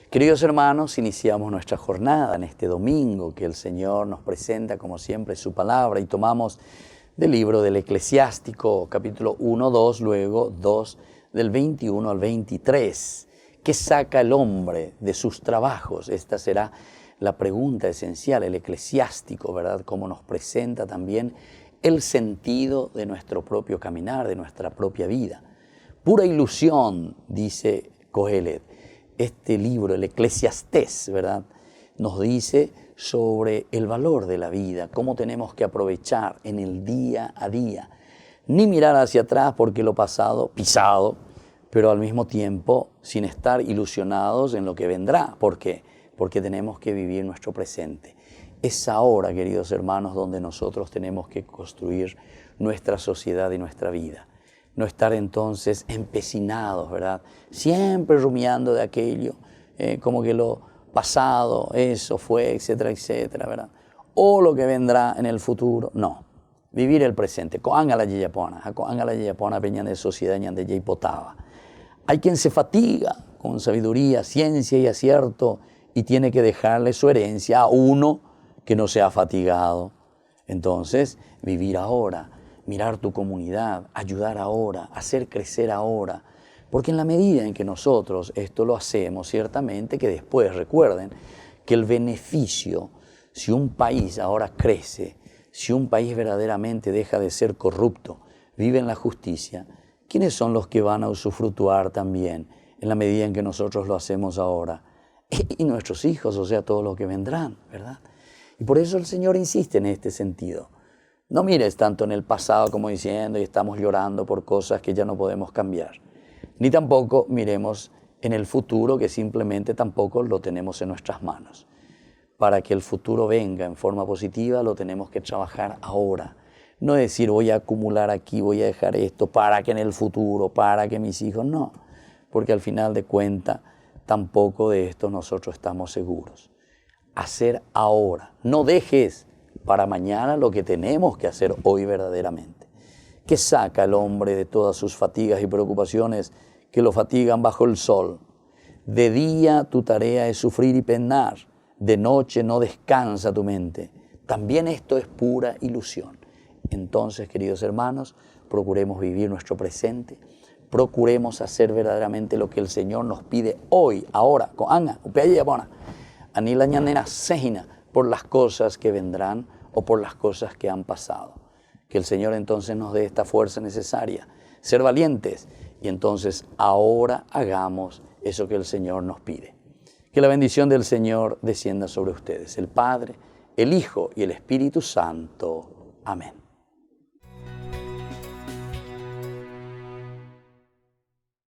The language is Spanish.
Queridos hermanos, iniciamos nuestra jornada en este domingo que el Señor nos presenta, como siempre, su palabra, y tomamos del libro del Eclesiástico, capítulo 1, 2, luego 2, del 21 al 23. ¿Qué saca el hombre de sus trabajos? Esta será la pregunta esencial, el Eclesiástico, ¿verdad? Cómo nos presenta también el sentido de nuestro propio caminar, de nuestra propia vida. Pura ilusión, dice Coelet. Este libro, el Eclesiastés, ¿verdad?, nos dice sobre el valor de la vida, cómo tenemos que aprovechar en el día a día. Ni mirar hacia atrás porque lo pasado, pisado, pero al mismo tiempo sin estar ilusionados en lo que vendrá. ¿Por qué? Porque tenemos que vivir nuestro presente. Es ahora, queridos hermanos, donde nosotros tenemos que construir nuestra sociedad y nuestra vida. No estar entonces empecinados, ¿verdad? Siempre rumiando de aquello, como que lo pasado, eso fue, etcétera, etcétera, ¿verdad? O lo que vendrá en el futuro. No, vivir el presente. Coanga la yeyapona, peña de sociedad, ñan de yeypotaba. Hay quien se fatiga con sabiduría, ciencia y acierto y tiene que dejarle su herencia a uno que no se ha fatigado. Entonces, vivir ahora, mirar tu comunidad, ayudar ahora, hacer crecer ahora. Porque en la medida en que nosotros esto lo hacemos, ciertamente que después recuerden que el beneficio, si un país ahora crece, si un país verdaderamente deja de ser corrupto, vive en la justicia, ¿quiénes son los que van a usufructuar también en la medida en que nosotros lo hacemos ahora? Y nuestros hijos, o sea, todos los que vendrán, ¿verdad? Y por eso el Señor insiste en este sentido. No mires tanto en el pasado como diciendo y estamos llorando por cosas que ya no podemos cambiar. Ni tampoco miremos en el futuro que simplemente tampoco lo tenemos en nuestras manos. Para que el futuro venga en forma positiva lo tenemos que trabajar ahora. No decir voy a acumular aquí, voy a dejar esto para que en el futuro, para que mis hijos, no. Porque al final de cuentas tampoco de esto nosotros estamos seguros. Hacer ahora, no dejes para mañana lo que tenemos que hacer hoy verdaderamente. ¿Qué saca el hombre de todas sus fatigas y preocupaciones que lo fatigan bajo el sol? De día tu tarea es sufrir y penar, de noche no descansa tu mente. También esto es pura ilusión. Entonces, queridos hermanos, procuremos vivir nuestro presente, procuremos hacer verdaderamente lo que el Señor nos pide hoy, ahora, con Ana, Anila ñanena sejina, por las cosas que vendrán o por las cosas que han pasado. Que el Señor entonces nos dé esta fuerza necesaria, ser valientes, y entonces ahora hagamos eso que el Señor nos pide. Que la bendición del Señor descienda sobre ustedes, el Padre, el Hijo y el Espíritu Santo. Amén.